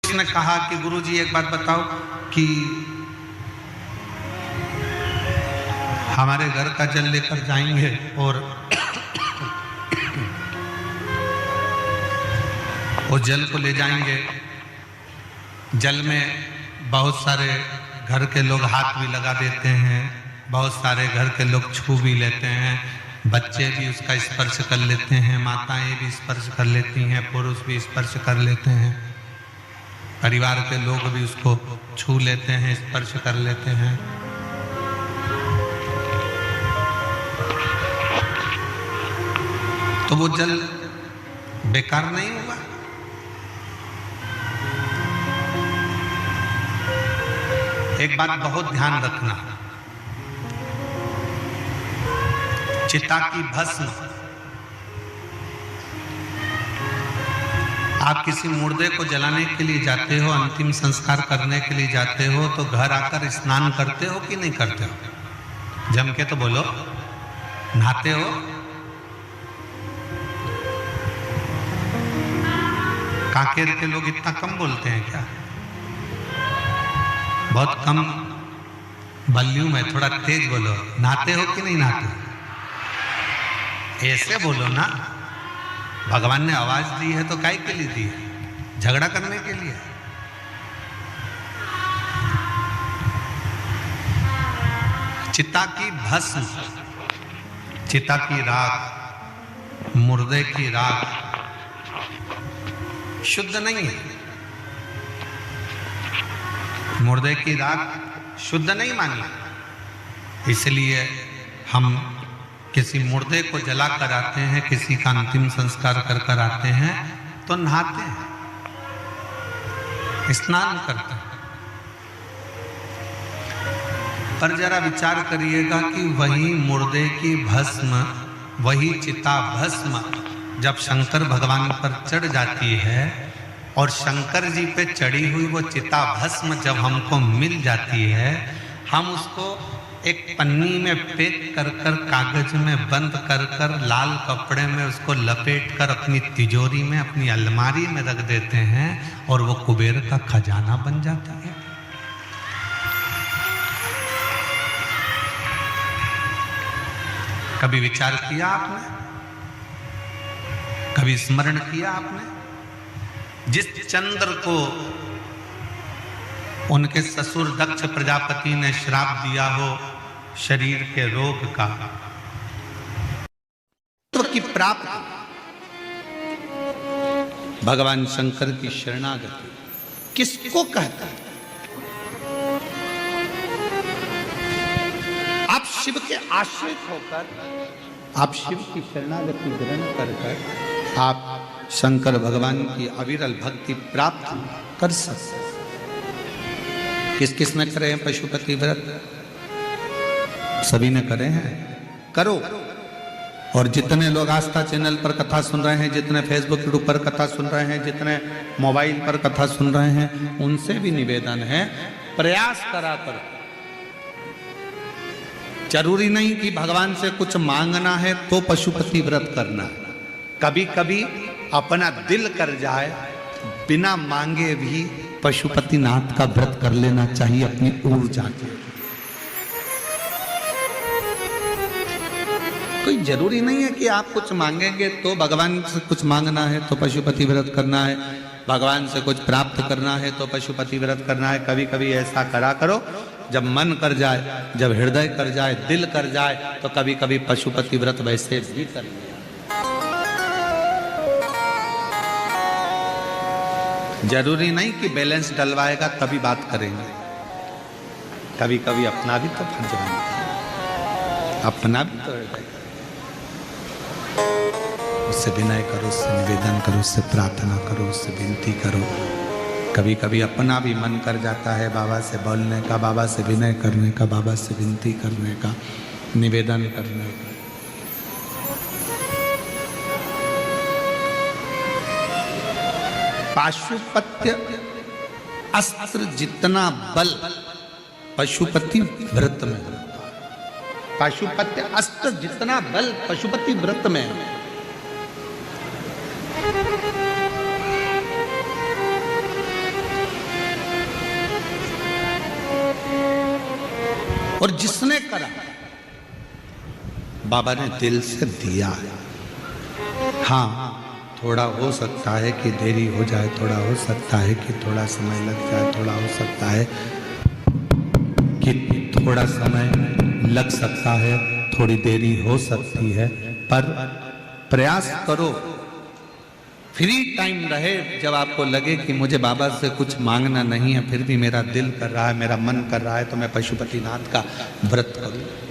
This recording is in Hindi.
उसने कहा कि गुरुजी एक बात बताओ कि हमारे घर का जल लेकर जाएंगे और वो जल को ले जाएंगे, जल में बहुत सारे घर के लोग हाथ भी लगा देते हैं, बहुत सारे घर के लोग छू भी लेते हैं, बच्चे भी उसका स्पर्श कर लेते हैं, माताएं भी स्पर्श कर लेती हैं, पुरुष भी स्पर्श कर लेते हैं, परिवार के लोग भी उसको छू लेते हैं, स्पर्श कर लेते हैं। तो वो जल बेकार नहीं हुआ? एक बात बहुत ध्यान रखना, चिता की भस्म, आप किसी मुर्दे को जलाने के लिए जाते हो, अंतिम संस्कार करने के लिए जाते हो, तो घर आकर स्नान करते हो कि नहीं करते हो? जम के तो बोलो, नहाते हो? कांकेर के लोग इतना कम बोलते हैं क्या? बहुत कम वॉल्यूम है, थोड़ा तेज बोलो। नहाते हो कि नहीं नहाते? ऐसे बोलो ना, भगवान ने आवाज दी है तो काहे के लिए दी है? झगड़ा करने के लिए? चिता की भस्म, चिता की राख, मुर्दे की राख शुद्ध नहीं है। मुर्दे की राख शुद्ध नहीं मानी, इसलिए हम किसी मुर्दे को जला कर आते हैं, किसी का अंतिम संस्कार कर कर आते हैं तो नहाते हैं, स्नान करते हैं। पर जरा विचार करिएगा कि वही मुर्दे की भस्म, वही चिता भस्म जब शंकर भगवान पर चढ़ जाती है और शंकर जी पे चढ़ी हुई वो चिता भस्म जब हमको मिल जाती है, हम उसको एक पन्नी में पैक कर कर, कागज में बंद कर कर, लाल कपड़े में उसको लपेट कर अपनी तिजोरी में, अपनी अलमारी में रख देते हैं और वो कुबेर का खजाना बन जाता है। कभी विचार किया आपने? कभी स्मरण किया आपने? जिस चंद्र को उनके ससुर दक्ष प्रजापति ने श्राप दिया हो शरीर के रोग का, तो की प्राप्ति, भगवान शंकर की शरणागति किसको कहता है? आप शिव के आश्रित होकर, आप शिव की शरणागति ग्रहण कर कर आप शंकर भगवान की अविरल भक्ति प्राप्त कर सकते। किस किस ने करे हैं पशुपति व्रत? सभी ने करे हैं, करो। और जितने लोग आस्था चैनल पर कथा सुन रहे हैं, जितने फेसबुक यूट्यूब पर कथा सुन रहे हैं, जितने मोबाइल पर कथा सुन रहे हैं, उनसे भी निवेदन है, प्रयास करा करो। जरूरी नहीं कि भगवान से कुछ मांगना है तो पशुपति व्रत करना है। कभी कभी अपना दिल कर जाए, बिना मांगे भी पशुपति नाथ का व्रत कर लेना चाहिए अपनी ऊर्जा के। कोई जरूरी नहीं है कि आप कुछ मांगेंगे तो, भगवान से कुछ मांगना है तो पशुपति व्रत करना है, भगवान से कुछ प्राप्त करना है तो पशुपति व्रत करना है। कभी कभी ऐसा करा करो, जब मन कर जाए, जब हृदय कर जाए, दिल कर जाए, तो कभी कभी पशुपति व्रत वैसे भी कर लिया। जरूरी नहीं कि बैलेंस डलवाएगा तभी बात करेंगे। कभी कभी अपना भी तो फर्ज बनता है, अपना भी तो हृदय, उससे विनय करो, उससे निवेदन करो, उससे प्रार्थना करो, उससे विनती करो। कभी कभी अपना भी मन कर जाता है बाबा से बोलने का, बाबा से विनय करने का, बाबा से विनती करने का, निवेदन करने का। पाशुपत्य अस्त्र जितना बल पशुपति व्रत में होता है। पाशुपत्य अस्त्र जितना बल पशुपति व्रत में है। और जिसने करा बाबा ने दिल से दिया है। हाँ, थोड़ा हो सकता है कि देरी हो जाए, थोड़ा हो सकता है कि थोड़ा समय लग जाए, थोड़ा हो सकता है कि थोड़ा समय लग सकता है, थोड़ी देरी हो सकती है, पर प्रयास करो। फ्री टाइम रहे, जब आपको लगे कि मुझे बाबा से कुछ मांगना नहीं है, फिर भी मेरा दिल कर रहा है, मेरा मन कर रहा है, तो मैं पशुपतिनाथ का व्रत करूं।